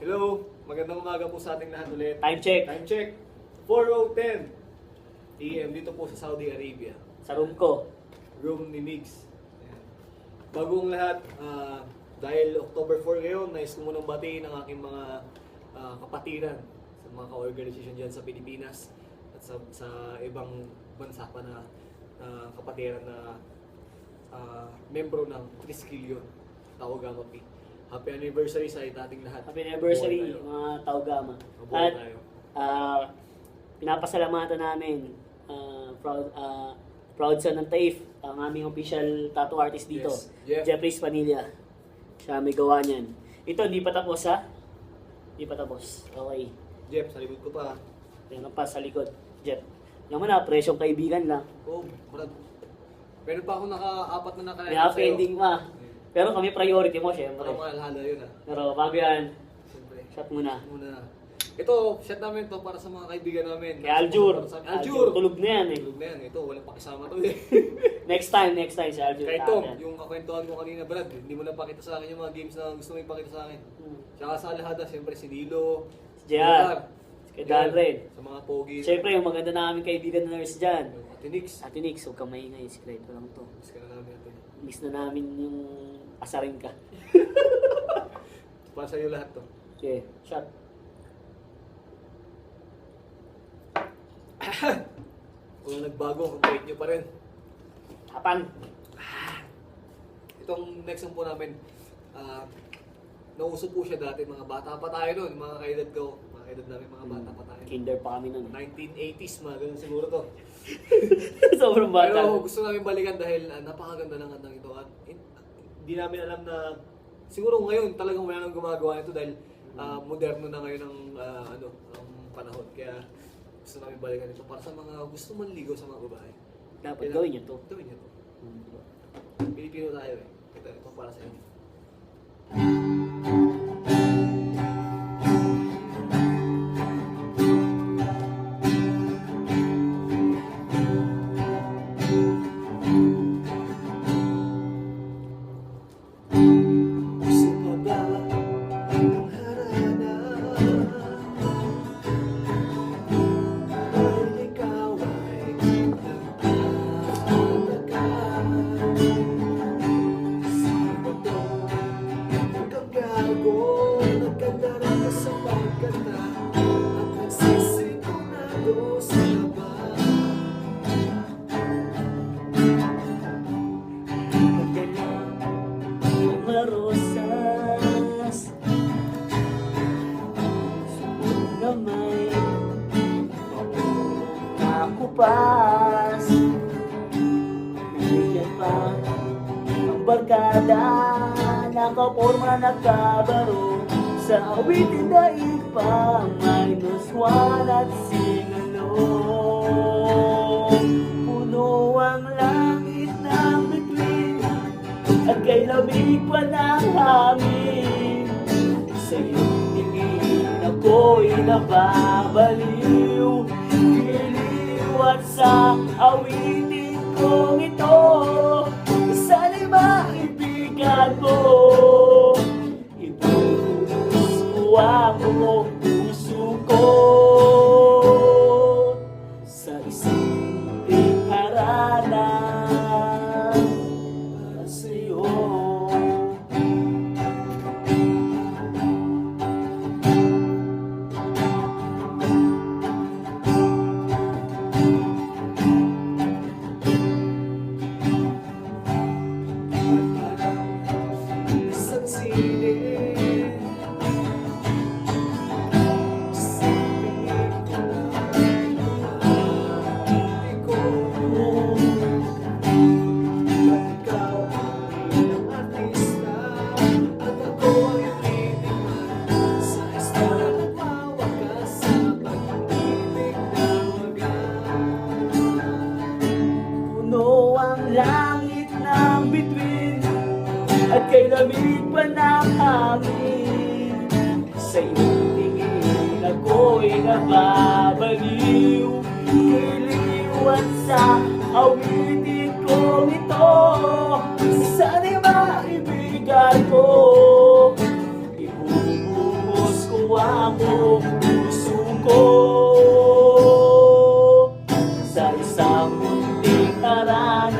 Hello, magandang umaga po sa ating lahat ulit. Time check. Time check. 4:10 AM dito po sa Saudi Arabia. Sa room ko. Room ni Migs. Ayan. Bagong lahat, dahil October 4 ngayon, nais ko munang batiin ang aking mga kapatiran sa mga ka-organization dyan sa Pilipinas at sa ibang bansa pa na kapatiran na membro ng Triskelion, Taogama P. Happy anniversary sa ating lahat. Happy anniversary, Mabuhay tayo. mga Taogama. Mabuhay At tayo. pinapasalamatan namin, proud son ng Taif, ang aming official tattoo artist dito, Yes, Jeff. Jeffrey Spanilla. Siya may gawa niyan. Ito, hindi pa tapos ha? Hindi pa tapos. Okay. Jeff, sa likod ko pa. Meron pa sa likod. Jeff. Alam mo na, presyong kaibigan lang. Oh, Brad. Meron pa ako naka-apat na May happy ending pa. Pero kami priority mo, syempre. Parang mahalhala yun Pero bago yan, Siyempre. shot muna. Muna. Ito, shot namin to para sa mga kaibigan namin. Kay Aljur. Para sa amin. Aljur, tulog na yan eh. Tulog na yan. Ito, walang pakisama to eh. Next time si Aljur. Kaya ito, Tahan. yung kakwentuhan mo kanina, Brad, hindi mo napakita sa akin yung mga games na gusto mo ipakita sa akin. Tsaka sa lahada, siyempre si Nilo, Si JR. Kay Dan rin. sa mga pogi. Siyempre, yung maganda namin kaibigan na nurse dyan. Yung Ate Nix. Ate Nix, huwag kang maingay. Sikreto lang to. Miss ka na namin ate. Miss na namin yung asarin ka. Para sa'yo lahat to. Okay, shot. Kung nagbago, ang bait nyo pa rin. Tapang. Itong next song po namin, nauso po siya dati, mga bata pa tayo noon, mga kaedad ko, mga kaedad namin, mga bata pa tayo. Kinder pa kami nun. 1980s, mga ganun siguro to. Sobrang bata. Pero gusto namin balikan dahil napakaganda ng kantang ito at hindi namin alam na siguro ngayon talagang wala nang gumagawa nito dahil moderno na ngayon ang ang panahon. Kaya gusto namin balikan ito para sa mga gusto manligaw sa mga babae. Dapat Kaya, gawin niyo to. Gawin niyo to. Diba? Pilipino tayo eh. Ito para sa inyo. Gusto mo ba ang harana? Dahil ikaw ay nagtatagal. Sino to? Nagkagago, nagkandara ka sa pagkanta at nagsisigurado sa laba. Mga rosas, sumunod na may nakupas. Nandiyan pa ang barkada, nakaporma nagkabaro sa awitin daig pa -1 at singalong. Puno ang langit ng bituin at kay lamig pa ng hangin. Sa iyong tingin ako'y nababaliw, giliw at sa awitin kong ito. Sana'y maibigan mo, ibuhos ko ang buong puso ko sa isang harana para sa'yo. Isang silid sa piling ko. Ba't ikaw bilang artista at ako ay titiman sa istorya ng mawakas sa pag-ibig na wagas. Puno ang langit ng bituin at kay lamig pa ng hangin. Sa iyong tingin ako'y nababaliw, giliw at sa awitin kong ito. Sana'y maibigan ko, ibubuhos ko ginawa mo puso ko sa isang munting harana.